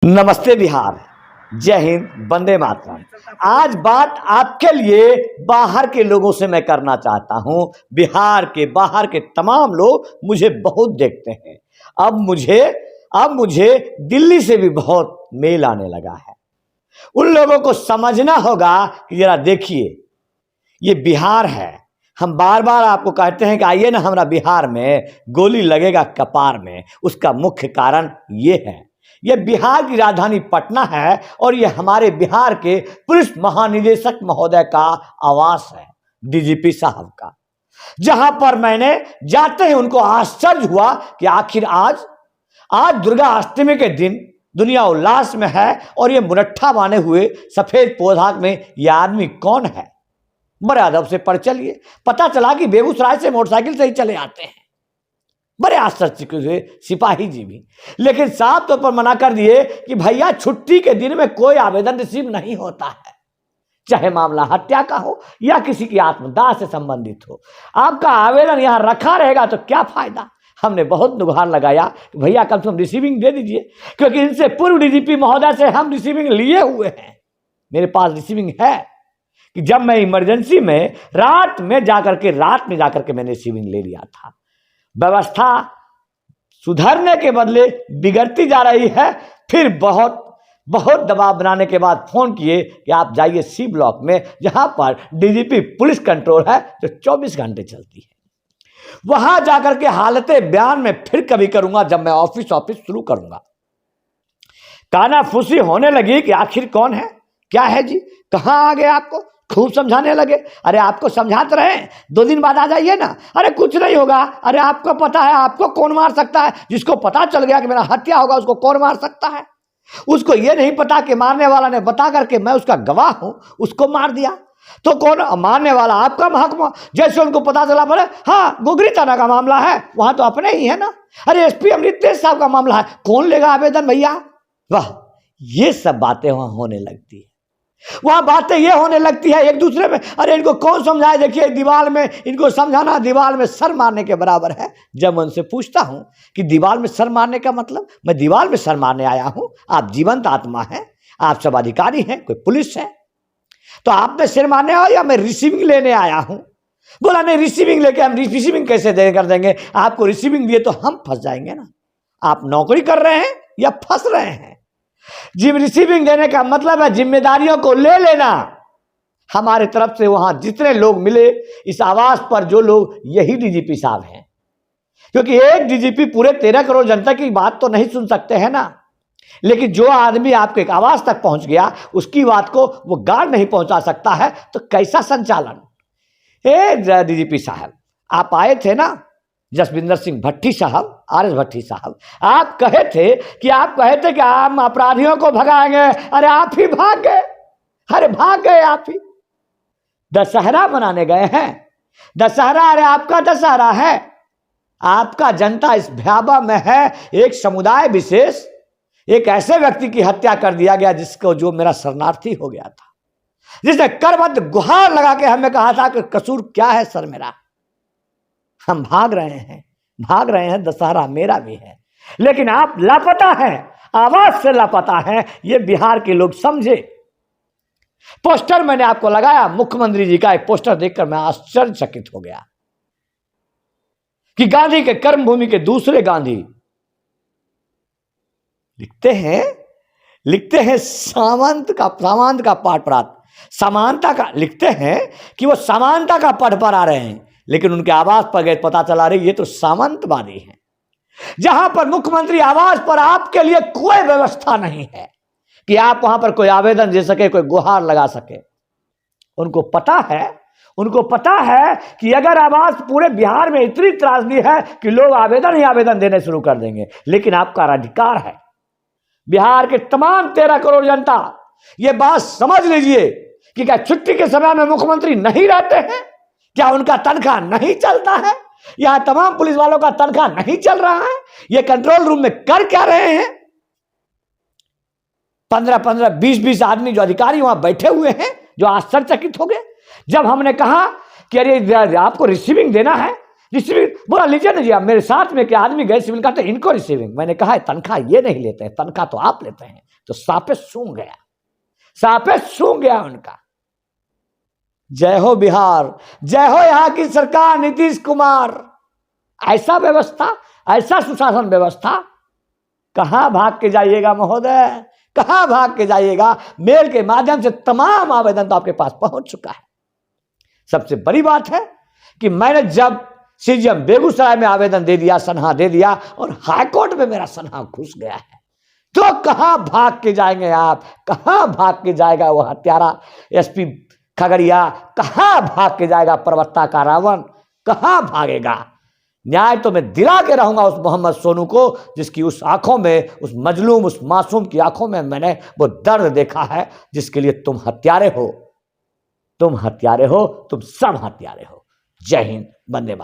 नमस्ते बिहार। जय हिंद, वंदे मातरम। आज बात आपके लिए बाहर के लोगों से मैं करना चाहता हूं। बिहार के बाहर के तमाम लोग मुझे बहुत देखते हैं। अब मुझे दिल्ली से भी बहुत मेल आने लगा है। उन लोगों को समझना होगा कि जरा देखिए, ये बिहार है। हम बार बार आपको कहते हैं कि आइए ना हमारा बिहार में, गोली लगेगा कपार में। उसका मुख्य कारण ये है, ये बिहार की राजधानी पटना है और ये हमारे बिहार के पुलिस महानिदेशक महोदय का आवास है, डीजीपी साहब का। जहां पर मैंने जाते ही उनको आश्चर्य हुआ कि आखिर आज दुर्गा अष्टमी के दिन दुनिया उल्लास में है और ये मुरट्ठा बांधे हुए सफेद पोशाक में ये आदमी कौन है। बड़े अदब से पढ़ चलिए। पता चला कि बेगूसराय से मोटरसाइकिल से ही चले आते हैं। बड़े आश्चर्य हुए सिपाही जी भी, लेकिन साफ तौर पर मना कर दिए कि भैया छुट्टी के दिन में कोई आवेदन रिसीव नहीं होता है, चाहे मामला हत्या का हो या किसी की आत्मदाह से संबंधित हो। आपका आवेदन यहां रखा रहेगा तो क्या फायदा। हमने बहुत गुहार लगाया कि भैया कम से कम रिसीविंग दे दीजिए, क्योंकि इनसे पूर्व डीजीपी महोदय से हम रिसीविंग लिए हुए हैं। मेरे पास रिसीविंग है कि जब मैं इमरजेंसी में रात में जाकर के मैंने रिसीविंग ले लिया था। व्यवस्था सुधरने के बदले बिगड़ती जा रही है। फिर बहुत दबाव बनाने के बाद फोन किए कि आप जाइए सी ब्लॉक में, जहां पर डीजीपी पुलिस कंट्रोल है जो 24 घंटे चलती है। वहां जाकर के हालते बयान में फिर कभी करूंगा जब मैं ऑफिस शुरू करूंगा। कानाफूसी होने लगी कि आखिर कौन है, क्या है जी, कहां आ गए। आपको खूब समझाने लगे। अरे आपको समझाते रहे, 2 दिन बाद आ जाइए ना। अरे कुछ नहीं होगा। अरे आपको पता है आपको कौन मार सकता है। जिसको पता चल गया कि मेरा हत्या होगा उसको कौन मार सकता है। उसको यह नहीं पता कि मारने वाला ने बता करके मैं उसका गवाह हूं, उसको मार दिया तो कौन मारने वाला आपका महकमा। जैसे उनको पता चला, बोले हाँ गोगरी थाना का मामला है, वहां तो अपने ही है ना। अरे एसपी अमृतेश साहब का मामला है, कौन लेगा आवेदन भैया। वाह, ये सब बातें वहां होने लगती है। वहां बातें ये होने लगती है एक दूसरे में। अरे इनको कौन समझाए, देखिए दीवार में इनको समझाना दीवार में सर मारने के बराबर है। जब मैं उनसे पूछता हूं कि दीवार में सर मारने का मतलब, मैं दीवार में सर मारने आया हूं, आप जीवंत आत्मा हैं, आप सब अधिकारी हैं, कोई पुलिस है, तो आपने सिर मारने आया या मैं रिसीविंग लेने आया हूं। बोला नहीं, रिसीविंग लेके हम रिसीविंग कैसे कर देंगे, आपको रिसीविंग दिए तो हम फंस जाएंगे ना। आप नौकरी कर रहे हैं या फंस रहे हैं। जिम रिसीविंग देने का मतलब है जिम्मेदारियों को ले लेना। हमारे तरफ से वहां जितने लोग मिले इस आवास पर, जो लोग, यही डीजीपी साहब हैं, क्योंकि एक डीजीपी पूरे 13 करोड़ जनता की बात तो नहीं सुन सकते हैं ना। लेकिन जो आदमी आपके एक आवास तक पहुंच गया उसकी बात को वो गार्ड नहीं पहुंचा सकता है, तो कैसा संचालन। डीजीपी साहब, आप आए थे ना, जसविंदर सिंह भट्टी साहब, RS भट्टी साहब, आप कहे थे कि हम अपराधियों को भगाएंगे। अरे आप ही भाग गए। अरे भाग गए आप ही। दशहरा मनाने गए हैं। दशहरा, अरे आपका दशहरा है। आपका जनता इस भयावह में है। एक समुदाय विशेष, एक ऐसे व्यक्ति की हत्या कर दिया गया जिसको, जो मेरा शरणार्थी हो गया था, जिसने करबद्ध गुहार लगा के हमें कहा था कि कसूर क्या है सर मेरा। हम भाग रहे हैं, दशहरा मेरा भी है। लेकिन आप लापता हैं, आवाज से लापता हैं, ये बिहार के लोग समझे। पोस्टर मैंने आपको लगाया, मुख्यमंत्री जी का एक पोस्टर देखकर मैं आश्चर्यचकित हो गया कि गांधी के कर्मभूमि के दूसरे गांधी लिखते हैं सामंत का पाठ परात, समानता का, लिखते हैं कि वो समानता का पढ़ पर आ रहे हैं, लेकिन उनके आवास पर गए, पता चला रही ये तो सामंतवादी हैं। जहां पर मुख्यमंत्री आवास पर आपके लिए कोई व्यवस्था नहीं है कि आप वहां पर कोई आवेदन दे सके, कोई गुहार लगा सके। उनको पता है कि अगर आवास पूरे बिहार में इतनी त्रासदी है कि लोग आवेदन देने शुरू कर देंगे। लेकिन आपका अधिकार है। बिहार के तमाम 13 करोड़ जनता ये बात समझ लीजिए कि क्या छुट्टी के समय में मुख्यमंत्री नहीं रहते हैं, क्या उनका तनख्वाह नहीं चलता है, यहां तमाम पुलिस वालों का तनख्वाह नहीं चल रहा है, ये कंट्रोल रूम में कर क्या रहे हैं। 15-15, 20-20 आदमी जो अधिकारी वहां बैठे हुए हैं, जो आश्चर्यचकित हो गए जब हमने कहा कि अरे आपको रिसीविंग देना है। रिसीविंग बोला लीजिए ना जी, आप मेरे साथ में क्या आदमी गए सिविल का, तो इनको रिसीविंग। मैंने कहा तनख्वाह ये नहीं लेते हैं, तनख्वाह तो आप लेते हैं। तो सांपे सूंघ गया, सांपे सूंघ गया उनका। जय हो बिहार, जय हो यहाँ की सरकार नीतीश कुमार। ऐसा व्यवस्था, ऐसा सुशासन व्यवस्था, कहां भाग के जाइएगा महोदय, कहां भाग के जाइएगा। मेल के माध्यम से तमाम आवेदन तो आपके पास पहुंच चुका है। सबसे बड़ी बात है कि मैंने जब सीजीएम बेगूसराय में आवेदन दे दिया, सनहा दे दिया, और हाईकोर्ट में मेरा सनहा घुस गया है, तो कहां भाग के जाएंगे आप, कहां भाग के जाएगा वो हत्यारा एसपी खगड़िया, कहां भाग के जाएगा प्रवक्ता का रावण, कहां भागेगा। न्याय तो मैं दिला के रहूंगा उस मोहम्मद सोनू को, जिसकी उस आंखों में, उस मजलूम, उस मासूम की आंखों में मैंने वो दर्द देखा है जिसके लिए तुम हत्यारे हो, तुम हत्यारे हो, तुम सब हत्यारे हो। जय हिंद, वंदे मातरम।